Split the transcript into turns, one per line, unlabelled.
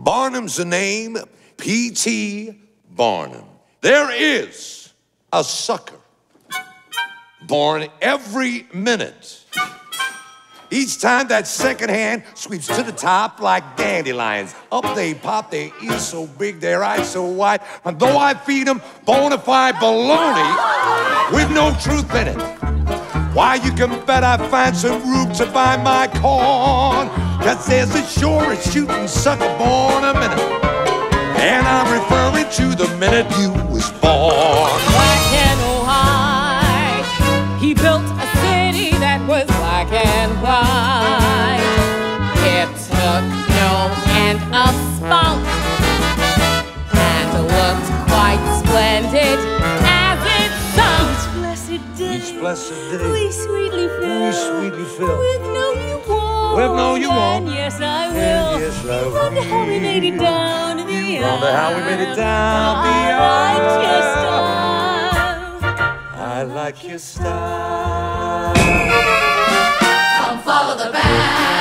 Barnum's the name, P.T. Barnum. There is a sucker born every minute. Each time that second hand sweeps to the top like dandelions. Up they pop, their ears so big, their eyes so wide. And though I feed them bona fide baloney with no truth in it, why, you can bet I find some room to buy my corn. 'Cause there's a sure shooting sucker born a minute. And I'm referring to the minute you was born.
Black and white, he built a city that was black and white. It took no end of spunk and looked quite splendid as it sunk.
Each blessed day,
We sweetly fill,
we sweetly fill.
with no you won't,
With no you won't.
and yes I will.
And yes I will.
Wonder how we made it down to the
Wonder how we made it down the
I like your style.
I like your style.
Come follow the band.